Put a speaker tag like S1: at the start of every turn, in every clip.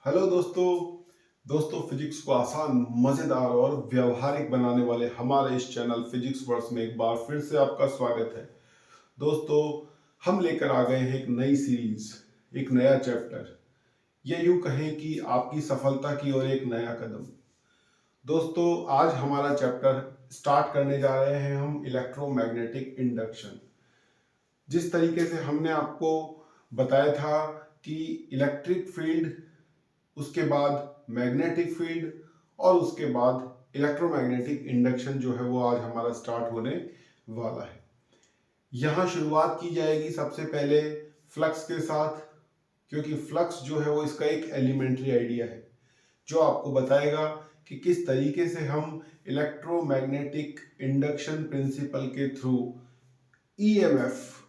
S1: Hello दोस्तों। Physics को आसान, मजेदार और व्यवहारिक बनाने वाले हमारे इस चैनल फिजिक्स वर्स में एक बार फिर से आपका स्वागत है। दोस्तों, हम लेकर आ गए हैं एक नई सीरीज, एक नया चैप्टर, या यूं कहें कि आपकी सफलता की ओर एक नया कदम। दोस्तों, आज हमारा चैप्टर स्टार्ट करने जा रहे हैं हम इलेक्ट्रोमैग्नेटिक इंडक्शन। जिस तरीके से हमने आपको बताया था कि इलेक्ट्रिक फील्ड, उसके बाद मैग्नेटिक फील्ड और उसके बाद इलेक्ट्रोमैग्नेटिक इंडक्शन जो है वो आज हमारा स्टार्ट होने वाला है। यहाँ शुरुआत की जाएगी सबसे पहले फ्लक्स के साथ, क्योंकि फ्लक्स जो है वो इसका एक एलिमेंट्री आइडिया है जो आपको बताएगा कि किस तरीके से हम इलेक्ट्रोमैग्नेटिक इंडक्शन प्रिंसिपल के थ्रू ईएमएफ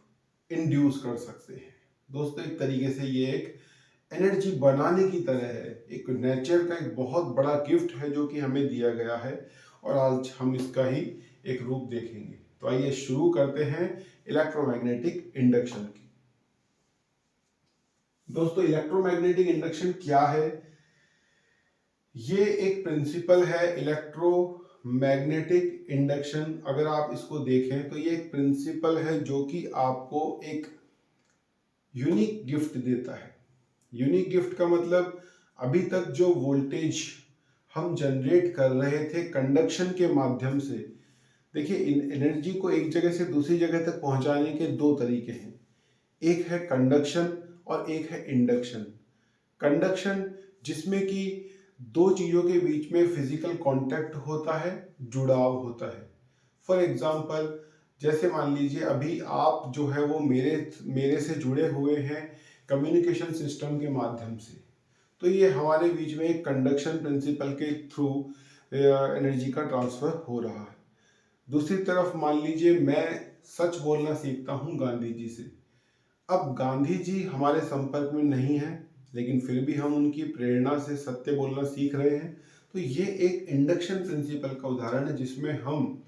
S1: इंड्यूस कर सकते हैं। दोस्तों, एक तरीके से ये एक एनर्जी बनाने की तरह है, एक नेचर का एक बहुत बड़ा गिफ्ट है जो कि हमें दिया गया है, और आज हम इसका ही एक रूप देखेंगे। तो आइए शुरू करते हैं इलेक्ट्रोमैग्नेटिक इंडक्शन की। दोस्तों, इलेक्ट्रोमैग्नेटिक इंडक्शन क्या है? ये एक प्रिंसिपल है इलेक्ट्रोमैग्नेटिक इंडक्शन। अगर आप इसको देखें तो ये एक प्रिंसिपल है जो कि आपको एक यूनिक गिफ्ट देता है। यूनिक गिफ्ट का मतलब, अभी तक जो वोल्टेज हम जनरेट कर रहे थे कंडक्शन के माध्यम से, देखिए इन एनर्जी को एक जगह से दूसरी जगह तक पहुंचाने के दो तरीके हैं। एक है कंडक्शन और एक है इंडक्शन। कंडक्शन जिसमें कि दो चीजों के बीच में फिजिकल कांटेक्ट होता है, जुड़ाव होता है। फॉर एग्जाम्पल, जैसे मान लीजिए अभी आप जो है वो मेरे से जुड़े हुए हैं कम्युनिकेशन सिस्टम के माध्यम से, तो ये हमारे बीच में एक कंडक्शन प्रिंसिपल के थ्रू एनर्जी का ट्रांसफर हो रहा है। दूसरी तरफ मान लीजिए मैं सच बोलना सीखता हूँ गांधी जी से। अब गांधी जी हमारे संपर्क में नहीं है, लेकिन फिर भी हम उनकी प्रेरणा से सत्य बोलना सीख रहे हैं। तो ये एक इंडक्शन प्रिंसिपल का उदाहरण है जिसमें हम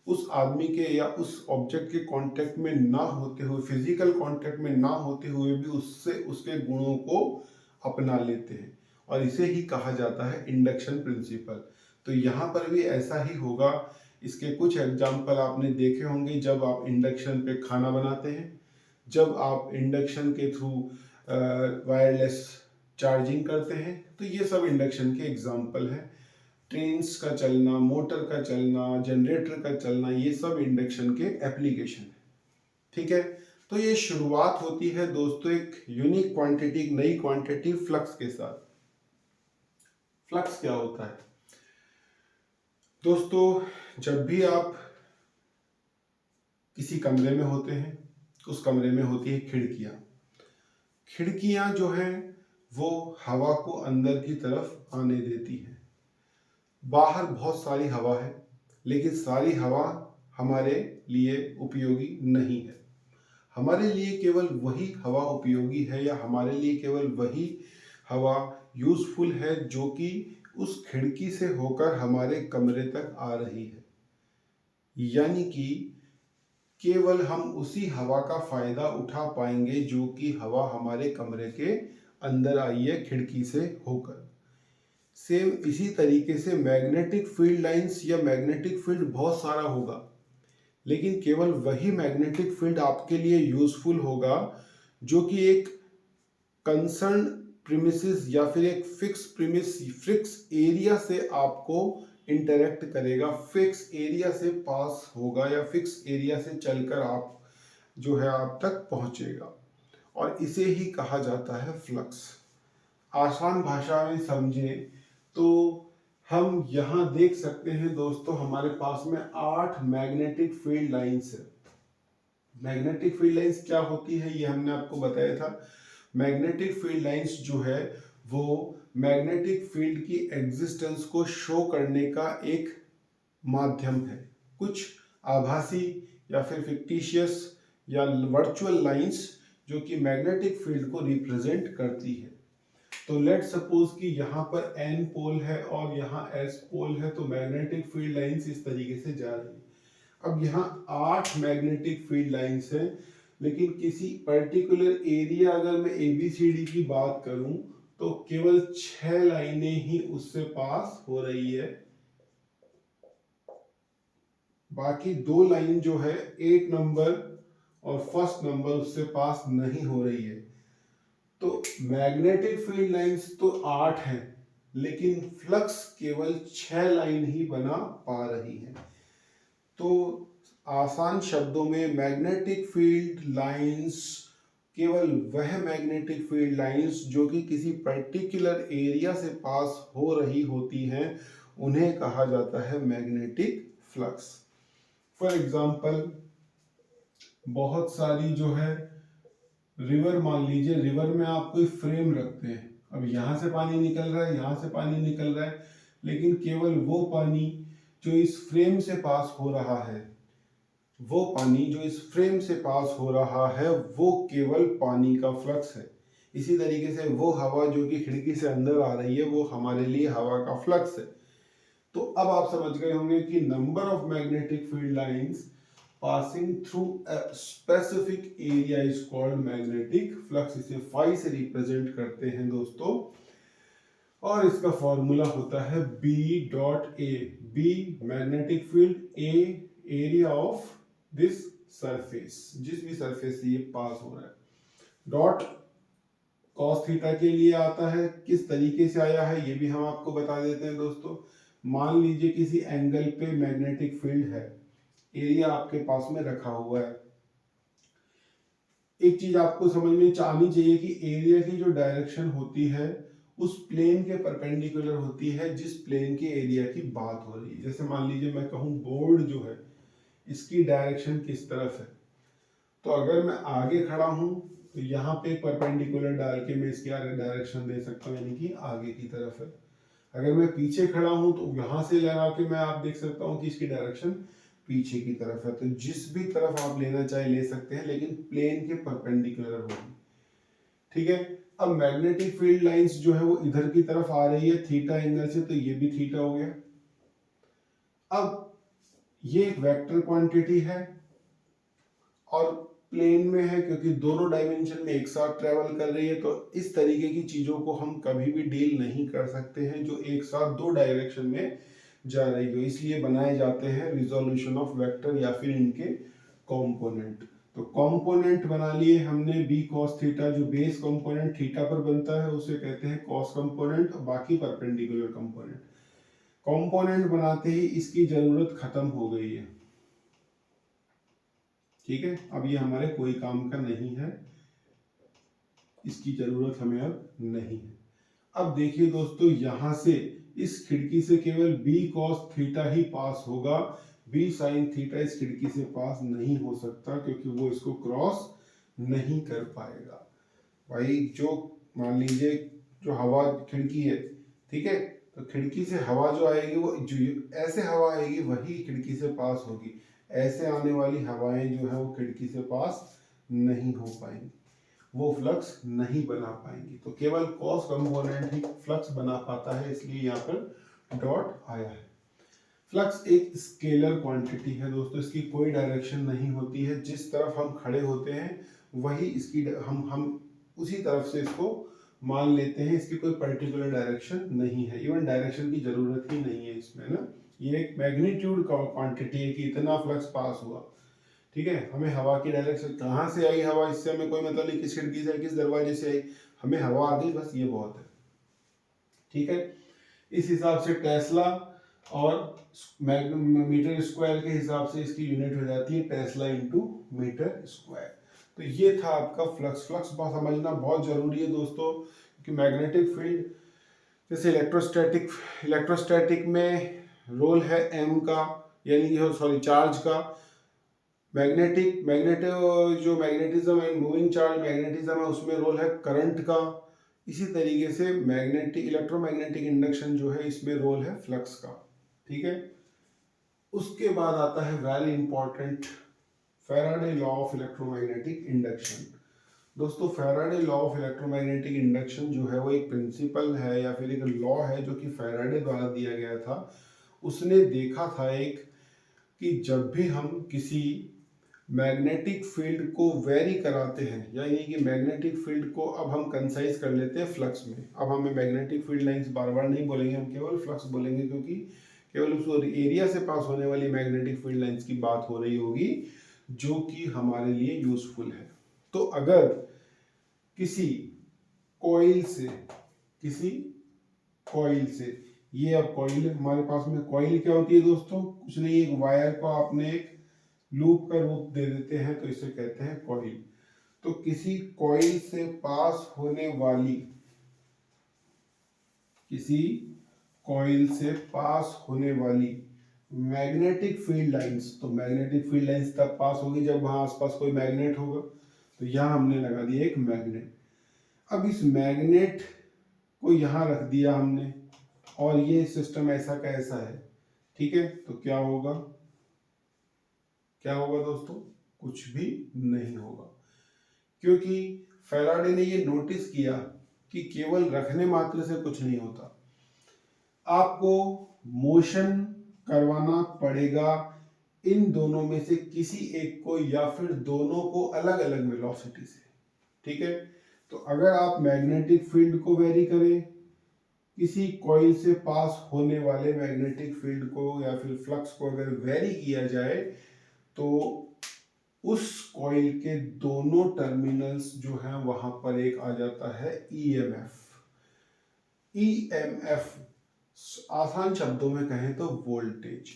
S1: उस आदमी के या उस ऑब्जेक्ट के कांटेक्ट में ना होते हुए, फिजिकल कांटेक्ट में ना होते हुए भी उससे उसके गुणों को अपना लेते हैं, और इसे ही कहा जाता है इंडक्शन प्रिंसिपल। तो यहाँ पर भी ऐसा ही होगा। इसके कुछ एग्जाम्पल आपने देखे होंगे, जब आप इंडक्शन पे खाना बनाते हैं, जब आप इंडक्शन के थ्रू वायरलेस चार्जिंग करते हैं, तो ये सब इंडक्शन के एग्जाम्पल हैं। ट्रेन्स का चलना, मोटर का चलना, जनरेटर का चलना, ये सब इंडक्शन के एप्लीकेशन है। ठीक है, तो ये शुरुआत होती है दोस्तों एक यूनिक क्वांटिटी, एक नई क्वांटिटी फ्लक्स के साथ। फ्लक्स क्या होता है दोस्तों? जब भी आप किसी कमरे में होते हैं, उस कमरे में होती है खिड़कियां। खिड़कियां जो हैं वो हवा को अंदर की तरफ आने देती हैं। बाहर बहुत सारी हवा है, लेकिन सारी हवा हमारे लिए उपयोगी नहीं है। हमारे लिए केवल वही हवा उपयोगी है, या हमारे लिए केवल वही हवा यूजफुल है जो कि उस खिड़की से होकर हमारे कमरे तक आ रही है। यानी कि केवल हम उसी हवा का फायदा उठा पाएंगे जो कि हवा हमारे कमरे के अंदर आई है खिड़की से होकर। सेम इसी तरीके से मैग्नेटिक फील्ड लाइंस या मैग्नेटिक फील्ड बहुत सारा होगा, लेकिन केवल वही मैग्नेटिक फील्ड आपके लिए यूजफुल होगा जो कि एक कंसर्न प्रीमिसेस या फिर एक फिक्स एरिया से आपको इंटरेक्ट करेगा, फिक्स एरिया से पास होगा, या फिक्स एरिया से चलकर आप जो है आप तक पहुंचेगा, और इसे ही कहा जाता है फ्लक्स। आसान भाषा में समझें तो हम यहाँ देख सकते हैं दोस्तों, हमारे पास में 8 मैग्नेटिक फील्ड लाइंस है। मैग्नेटिक फील्ड लाइंस क्या होती है ये हमने आपको बताया था। मैग्नेटिक फील्ड लाइंस जो है वो मैग्नेटिक फील्ड की एग्जिस्टेंस को शो करने का एक माध्यम है। कुछ आभासी या फिर फिक्टिशियस या वर्चुअल लाइंस जो कि मैग्नेटिक फील्ड को रिप्रेजेंट करती है। तो लेट सपोज कि यहाँ पर N पोल है और यहाँ S पोल है, तो मैग्नेटिक फील्ड लाइंस इस तरीके से जा रही है। अब यहाँ 8 मैग्नेटिक फील्ड लाइंस हैं, लेकिन किसी पर्टिकुलर एरिया, अगर मैं ABCD की बात करूं तो केवल 6 लाइनें ही उससे पास हो रही है, बाकी 2 लाइन जो है 8 नंबर और फर्स्ट नंबर उससे पास नहीं हो रही है। तो मैग्नेटिक फील्ड लाइंस तो 8 है, लेकिन फ्लक्स केवल 6 लाइन ही बना पा रही है। तो आसान शब्दों में मैग्नेटिक फील्ड लाइंस केवल वह मैग्नेटिक फील्ड लाइंस जो कि किसी पर्टिकुलर एरिया से पास हो रही होती हैं, उन्हें कहा जाता है मैग्नेटिक फ्लक्स। फॉर एग्जाम्पल, बहुत सारी जो है रिवर, मान लीजिए रिवर में आप कोई फ्रेम रखते हैं, अब यहाँ से पानी निकल रहा है, यहाँ से पानी निकल रहा है, लेकिन केवल वो पानी जो इस फ्रेम से पास हो रहा है, वो पानी जो इस फ्रेम से पास हो रहा है वो केवल पानी का फ्लक्स है। इसी तरीके से वो हवा जो कि खिड़की से अंदर आ रही है वो हमारे लिए हवा का फ्लक्स है। तो अब आप समझ गए होंगे कि number of magnetic field lines passing through a specific area is called magnetic flux. इसे फाई से रिप्रेजेंट करते हैं दोस्तों, और इसका फॉर्मूला होता है B dot A. B magnetic field, A area of this surface, जिस भी सरफेस से ये पास हो रहा है। डॉट कॉस थीटा के लिए आता है, किस तरीके से आया है ये भी हम आपको बता देते हैं दोस्तों। मान लीजिए किसी एंगल पे मैग्नेटिक फील्ड है, एरिया आपके पास में रखा हुआ है। एक चीज आपको समझ में आनी चाहिए कि एरिया की जो डायरेक्शन होती है उस प्लेन के परपेंडिकुलर होती है जिस प्लेन के एरिया की बात हो रही है। जैसे मान लीजिए मैं कहूँ बोर्ड जो है इसकी डायरेक्शन किस तरफ है, तो अगर मैं आगे खड़ा हूं तो यहाँ पे परपेंडिकुलर डाल के मैं इसकी डायरेक्शन दे सकता हूँ, यानी कि आगे की तरफ है। अगर मैं पीछे खड़ा हूं तो यहाँ से लगा के मैं आप देख सकता हूँ कि इसकी डायरेक्शन पीछे की तरफ है। तो जिस भी तरफ आप लेना चाहे ले सकते हैं, लेकिन प्लेन के परपेंडिकुलर होगी। ठीक है। अब मैग्नेटिक फील्ड लाइंस जो है वो इधर की तरफ आ रही है थीटा एंगल से, तो ये भी थीटा हो गया। अब ये एक वेक्टर क्वांटिटी है और प्लेन में है, क्योंकि दोनों डायमेंशन में एक साथ ट्रेवल कर रही है, तो इस तरीके की चीजों को हम कभी भी डील नहीं कर सकते हैं जो एक साथ दो डायरेक्शन में जा रही हो। इसलिए बनाए जाते हैं रिजोल्यूशन ऑफ वेक्टर या फिर इनके कंपोनेंट। तो कंपोनेंट बना लिए हमने बी कॉस थीटा, जो बेस कंपोनेंट थीटा पर बनता है उसे कहते हैं कॉस कंपोनेंट, बाकी परपेंडिकुलर कंपोनेंट। कंपोनेंट बनाते ही इसकी जरूरत खत्म हो गई है। ठीक है, अब ये हमारे कोई काम का नहीं है, इसकी जरूरत हमें अब नहीं है। अब देखिए दोस्तों, यहां से इस खिड़की से केवल बी कॉस थीटा ही पास होगा, बी साइन थीटा इस खिड़की से पास नहीं हो सकता, क्योंकि वो इसको क्रॉस नहीं कर पाएगा। भाई जो मान लीजिए जो हवा खिड़की है, ठीक है, तो खिड़की से हवा जो आएगी वो जो ऐसे हवा आएगी वही खिड़की से पास होगी। ऐसे आने वाली हवाएं जो है वो खिड़की से पास नहीं हो पाएंगी, वो फ्लक्स नहीं बना पाएंगी। तो केवल कॉस कंपोनेंट ही फ्लक्स बना पाता है, इसलिए यहाँ पर डॉट आया है। फ्लक्स एक स्केलर क्वांटिटी है दोस्तों, इसकी कोई डायरेक्शन नहीं होती है। जिस तरफ हम खड़े होते हैं वही इसकी हम उसी तरफ से इसको मान लेते हैं, इसकी कोई पर्टिकुलर डायरेक्शन नहीं है। इवन डायरेक्शन की जरूरत ही नहीं है इसमें ना। ये एक मैग्नीट्यूड का क्वांटिटी है कि इतना फ्लक्स पास हुआ। ठीक है, हमें हवा की डायरेक्शन कहाँ से आई हवा, इससे हमें कोई मतलब नहीं, किस खिड़की से किस दरवाजे से आई, हमें हवा आ गई, बस ये बहुत है। ठीक है, इस हिसाब से टेस्ला और मीटर स्क्वायर के हिसाब से इसकी यूनिट हो जाती है टेस्ला इनटू मीटर स्क्वायर। तो ये था आपका फ्लक्स। फ्लक्स समझना बहुत जरूरी है दोस्तों, क्योंकि मैग्नेटिक फील्ड जैसे इलेक्ट्रोस्टैटिक में रोल है एम का, यानी सॉरी चार्ज का। जो magnetism and moving charge magnetism है उसमें रोल है करंट का। इसी तरीके से इलेक्ट्रोमैग्नेटिक इंडक्शन जो है इसमें रोल है फ्लक्स का। ठीक है, उसके बाद आता है very important Faraday law of electromagnetic induction. दोस्तों, Faraday law of electromagnetic induction जो है वो एक प्रिंसिपल है या फिर एक लॉ है जो कि फैराडे द्वारा दिया गया था। उसने देखा था एक कि जब भी हम किसी मैग्नेटिक फील्ड को वेरी कराते हैं, यानी कि मैग्नेटिक फील्ड को अब हम कंसाइज कर लेते हैं फ्लक्स में। अब हमें मैग्नेटिक फील्ड लाइंस बार बार नहीं बोलेंगे, हम केवल फ्लक्स बोलेंगे, क्योंकि केवल उस एरिया से पास होने वाली मैग्नेटिक फील्ड लाइंस की बात हो रही होगी जो कि हमारे लिए यूजफुल है। तो अगर किसी कॉइल से, किसी कॉइल से, ये अब कॉइल हमारे पास में, कॉइल क्या होती है दोस्तों, कुछ नहीं, एक वायर को आपने एक लूप का रूप दे देते हैं तो इसे कहते हैं कॉइल। तो किसी कॉइल से पास होने वाली, किसी कॉइल से पास होने वाली मैग्नेटिक फील्ड लाइंस, तो मैग्नेटिक फील्ड लाइंस तब पास होगी जब वहां आसपास कोई मैग्नेट होगा। तो यहां हमने लगा दिया एक मैग्नेट। अब इस मैग्नेट को यहां रख दिया हमने, और ये सिस्टम ऐसा का ऐसा है, ठीक है। तो क्या होगा, क्या होगा दोस्तों, कुछ भी नहीं होगा, क्योंकि फैराडे ने ये नोटिस किया कि केवल रखने मात्र से कुछ नहीं होता, आपको मोशन करवाना पड़ेगा इन दोनों में से किसी एक को, या फिर दोनों को अलग अलग वेलोसिटी से, ठीक है। तो अगर आप मैग्नेटिक फील्ड को वेरी करें, किसी कॉइल से पास होने वाले मैग्नेटिक फील्ड को या फिर फ्लक्स को अगर वेरी किया जाए, तो उस कॉइल के दोनों टर्मिनल्स जो हैं वहां पर एक आ जाता है ईएमएफ। ईएमएफ आसान शब्दों में कहें तो वोल्टेज,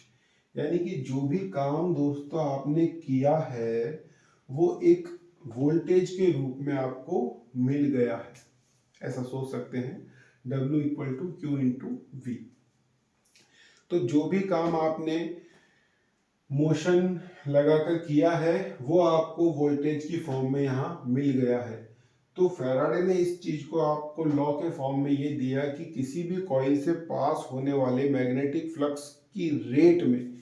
S1: यानी कि जो भी काम दोस्तों आपने किया है वो एक वोल्टेज के रूप में आपको मिल गया है, ऐसा सोच सकते हैं। W equal to Q into V. तो जो भी काम आपने मोशन लगाकर किया है वो आपको वोल्टेज की फॉर्म में यहाँ मिल गया है। तो फैराडे ने इस चीज को आपको लॉ के फॉर्म में ये दिया कि किसी भी कॉइल से पास होने वाले मैग्नेटिक फ्लक्स की रेट में,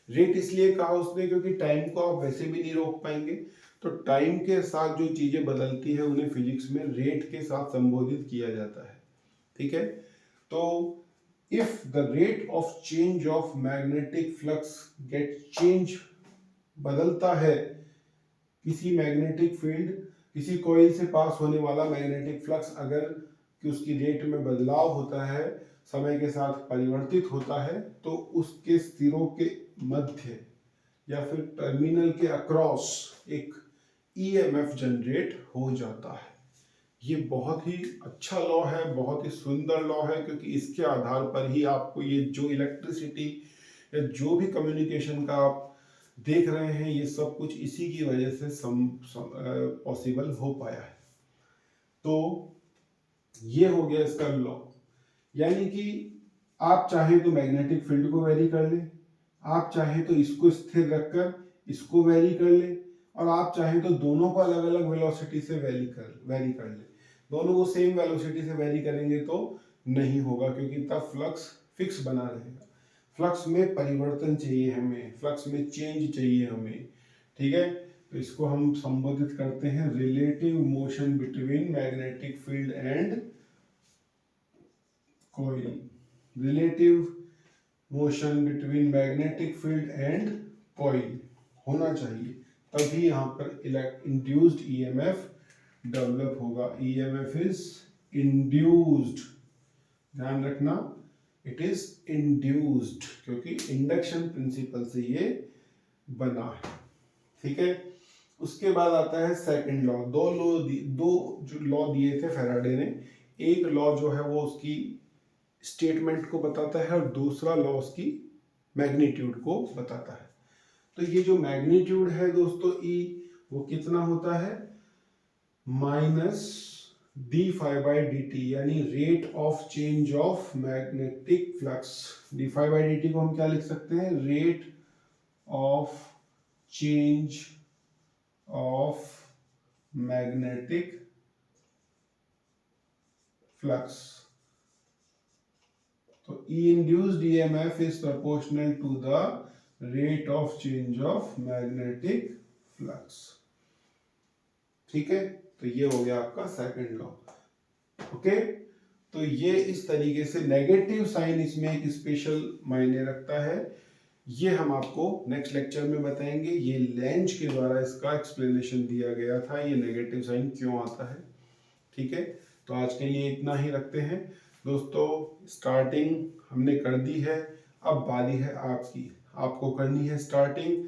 S1: रेट इसलिए कहा उसने क्योंकि टाइम को आप वैसे भी नहीं रोक पाएंगे, तो टाइम के साथ जो चीजें बदलती है उन्हें फिजिक्स में रेट के साथ संबोधित किया जाता है, ठीक है। तो if the rate of change of magnetic flux get change, बदलता है किसी मैग्नेटिक फील्ड, किसी कॉइल से पास होने वाला मैग्नेटिक फ्लक्स अगर कि उसकी रेट में बदलाव होता है, समय के साथ परिवर्तित होता है, तो उसके सिरों के मध्य या फिर टर्मिनल के अक्रॉस एक ईएमएफ जनरेट हो जाता है। ये बहुत ही अच्छा लॉ है, बहुत ही सुंदर लॉ है, क्योंकि इसके आधार पर ही आपको ये जो इलेक्ट्रिसिटी या जो भी कम्युनिकेशन का आप देख रहे हैं ये सब कुछ इसी की वजह से पॉसिबल हो पाया है। तो ये हो गया इसका लॉ, यानी कि आप चाहें तो मैग्नेटिक फील्ड को वेरी कर लें, आप चाहें तो इसको स्थिर रखकर इसको वेरी कर लें, और आप चाहें तो दोनों को अलग अलग वेलोसिटी से वेरी कर लें। दोनों को सेम वेलोसिटी से वेरी करेंगे तो नहीं होगा, क्योंकि तब फ्लक्स फिक्स बना रहेगा। फ्लक्स में परिवर्तन चाहिए हमें, फ्लक्स में चेंज चाहिए हमें, ठीक है। तो इसको हम संबोधित करते हैं relative motion between magnetic field and coil. Relative motion between magnetic field and coil होना चाहिए, तभी यहाँ पर इंड्यूस्ड ईएमएफ डेवलप होगा। ईएमएफ इज इंड्यूस्ड, ध्यान रखना, इट इज इंड्यूस्ड, क्योंकि इंडक्शन प्रिंसिपल से ये बना है, ठीक है। उसके बाद आता है सेकंड लॉ। दो जो लॉ दिए थे फैराडे ने, एक लॉ जो है वो उसकी स्टेटमेंट को बताता है और दूसरा लॉ उसकी मैग्नीट्यूड को बताता है। तो ये जो मैग्नीट्यूड है दोस्तों ई, वो कितना होता है, minus d phi by d t, यानी rate of change of magnetic flux. D phi by d t को हम क्या लिख सकते हैं, rate of change of magnetic flux. तो E induced EMF is proportional to the rate of change of magnetic flux, ठीक है। तो ये हो गया आपका सेकंड लॉ, ओके। तो ये इस तरीके से नेगेटिव साइन इसमें एक स्पेशल मायने रखता है। ये हम आपको नेक्स्ट लेक्चर में बताएंगे। ये लेंज के द्वारा इसका एक्सप्लेनेशन दिया गया था, ये नेगेटिव साइन क्यों आता है। ठीक है, तो आज के लिए इतना ही रखते हैं दोस्तों। स्टार्टिंग हमने कर दी है, अब बारी है आपकी। आपको करनी है स्टार्टिंग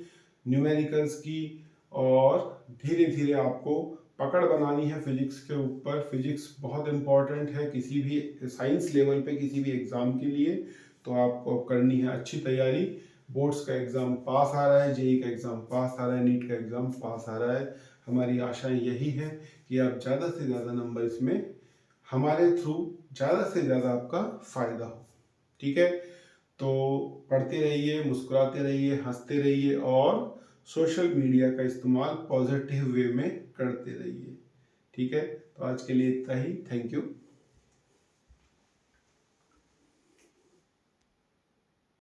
S1: न्यूमेरिकल्स की, और धीरे धीरे आपको पकड़ बनानी है फिजिक्स के ऊपर। फिजिक्स बहुत इंपॉर्टेंट है किसी भी साइंस लेवल पे, किसी भी एग्जाम के लिए। तो आपको करनी है अच्छी तैयारी। बोर्ड्स का एग्जाम पास आ रहा है, जेई का एग्जाम पास आ रहा है, नीट का एग्जाम पास आ रहा है। हमारी आशाएं यही है कि आप ज़्यादा से ज़्यादा नंबर इसमें हमारे थ्रू ज़्यादा से ज़्यादा आपका फायदा हो। ठीक है, तो पढ़ते रहिए, मुस्कुराते रहिए, हंसते रहिए, और सोशल मीडिया का इस्तेमाल पॉजिटिव वे में करते रहिए। ठीक है, तो आज के लिए इतना ही। Thank you.